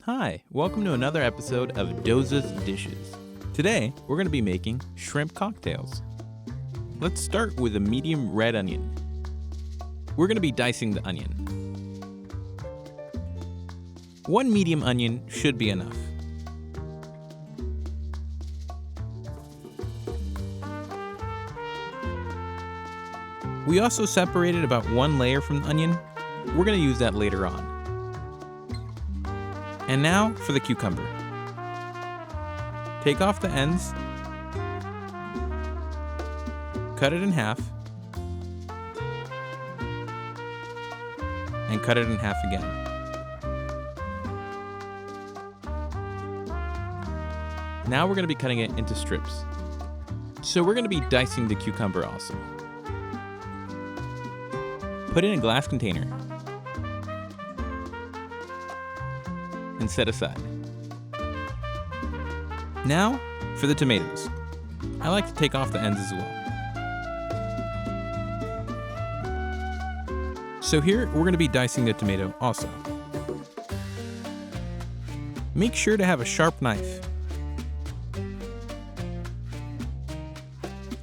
Hi, welcome to another episode of Doza's Dishes. Today, we're going to be making shrimp cocktails. Let's start with a medium red onion. We're going to be dicing the onion. One medium onion should be enough. We also separated about one layer from the onion. We're going to use that later on. And now for the cucumber. Take off the ends, cut it in half, and cut it in half again. Now we're going to be cutting it into strips. So we're going to be dicing the cucumber also. Put it in a glass container and set aside. Now for the tomatoes. I like to take off the ends as well. So here we're going to be dicing the tomato also. Make sure to have a sharp knife.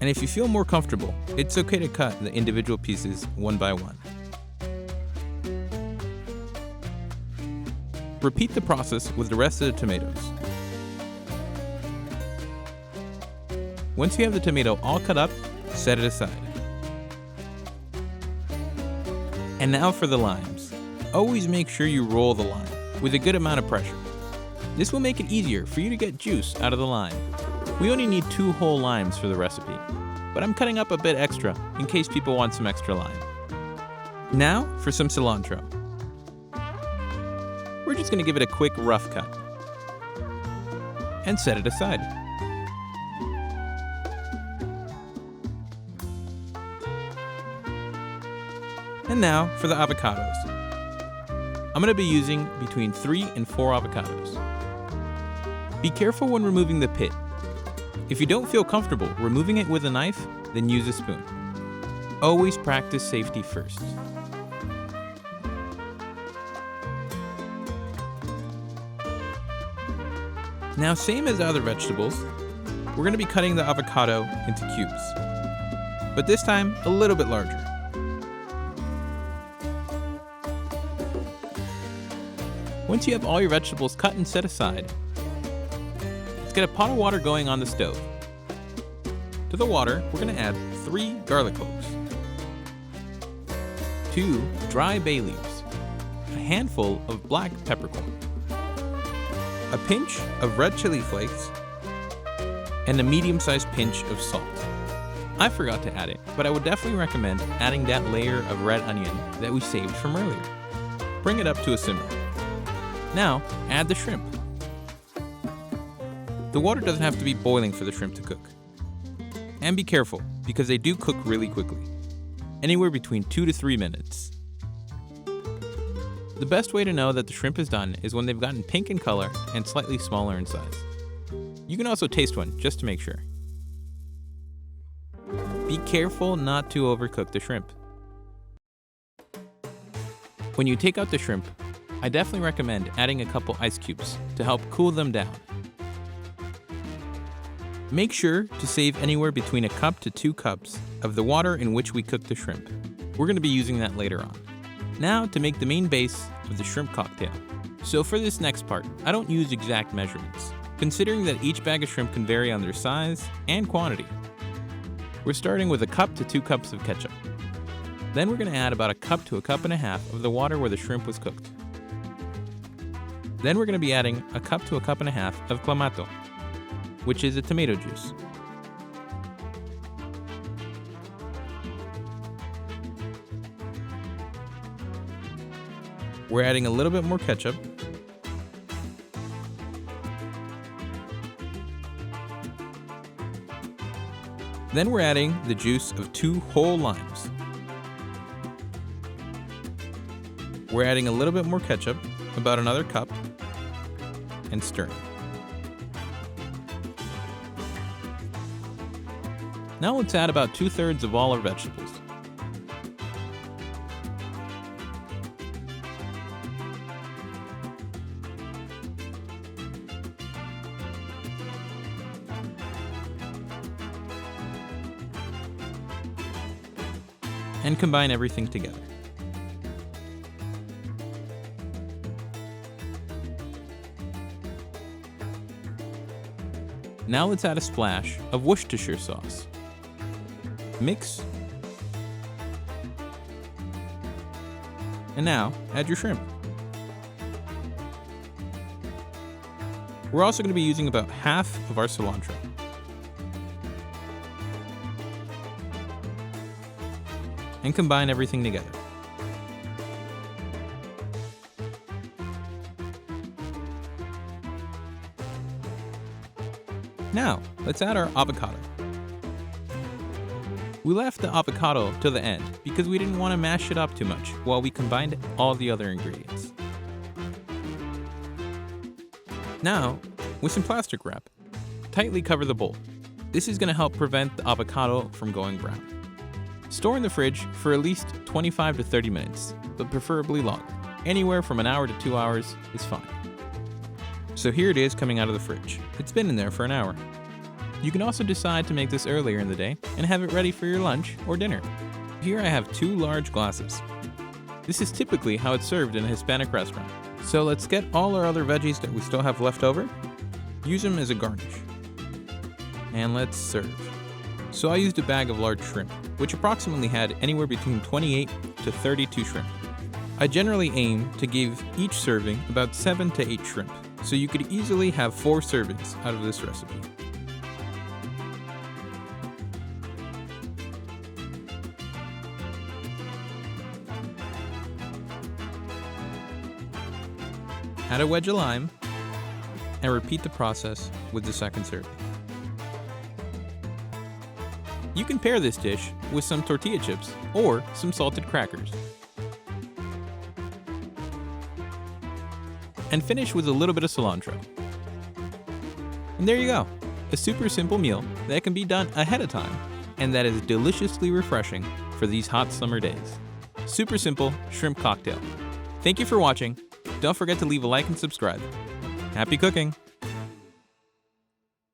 And if you feel more comfortable, it's okay to cut the individual pieces one by one. Repeat the process with the rest of the tomatoes. Once you have the tomato all cut up, set it aside. And now for the limes. Always make sure you roll the lime with a good amount of pressure. This will make it easier for you to get juice out of the lime. We only need 2 whole limes for the recipe, but I'm cutting up a bit extra in case people want some extra lime. Now for some cilantro. We're just going to give it a quick rough cut and set it aside. And now for the avocados. I'm going to be using between 3 and 4 avocados. Be careful when removing the pit. If you don't feel comfortable removing it with a knife, then use a spoon. Always practice safety first. Now, same as other vegetables, we're going to be cutting the avocado into cubes, but this time a little bit larger. Once you have all your vegetables cut and set aside, let's get a pot of water going on the stove. To the water, we're going to add 3 garlic cloves, 2 dry bay leaves, a handful of black peppercorn, a pinch of red chili flakes, and a medium-sized pinch of salt. I forgot to add it, but I would definitely recommend adding that layer of red onion that we saved from earlier. Bring it up to a simmer. Now, add the shrimp. The water doesn't have to be boiling for the shrimp to cook. And be careful, because they do cook really quickly, anywhere between 2 to 3 minutes. The best way to know that the shrimp is done is when they've gotten pink in color and slightly smaller in size. You can also taste one just to make sure. Be careful not to overcook the shrimp. When you take out the shrimp, I definitely recommend adding a couple ice cubes to help cool them down. Make sure to save anywhere between a cup to 2 cups of the water in which we cook the shrimp. We're going to be using that later on. Now to make the main base of the shrimp cocktail. So for this next part, I don't use exact measurements, considering that each bag of shrimp can vary on their size and quantity. We're starting with a cup to 2 cups of ketchup. Then we're going to add about a cup to a cup and a half of the water where the shrimp was cooked. Then we're going to be adding a cup to a cup and a half of clamato, which is a tomato juice. We're adding a little bit more ketchup. Then we're adding the juice of 2 whole limes. We're adding a little bit more ketchup, about another cup, and stirring. Now let's add about 2/3 of all our vegetables. and combine everything together. Now let's add a splash of Worcestershire sauce. Mix. And now add your shrimp. We're also going to be using about half of our cilantro. And combine everything together. Now, let's add our avocado. We left the avocado till the end because we didn't want to mash it up too much while we combined all the other ingredients. Now, with some plastic wrap, tightly cover the bowl. This is going to help prevent the avocado from going brown. Store in the fridge for at least 25 to 30 minutes, but preferably longer. Anywhere from an hour to 2 hours is fine. So here it is coming out of the fridge. It's been in there for an hour. You can also decide to make this earlier in the day and have it ready for your lunch or dinner. Here I have 2 large glasses. This is typically how it's served in a Hispanic restaurant. So let's get all our other veggies that we still have left over, use them as a garnish, and let's serve. So I used a bag of large shrimp, which approximately had anywhere between 28 to 32 shrimp. I generally aim to give each serving about 7 to 8 shrimp, so you could easily have 4 servings out of this recipe. Add a wedge of lime, and repeat the process with the second serving. You can pair this dish with some tortilla chips or some salted crackers. And finish with a little bit of cilantro. And there you go, a super simple meal that can be done ahead of time and that is deliciously refreshing for these hot summer days. Super simple shrimp cocktail. Thank you for watching. Don't forget to leave a like and subscribe. Happy cooking!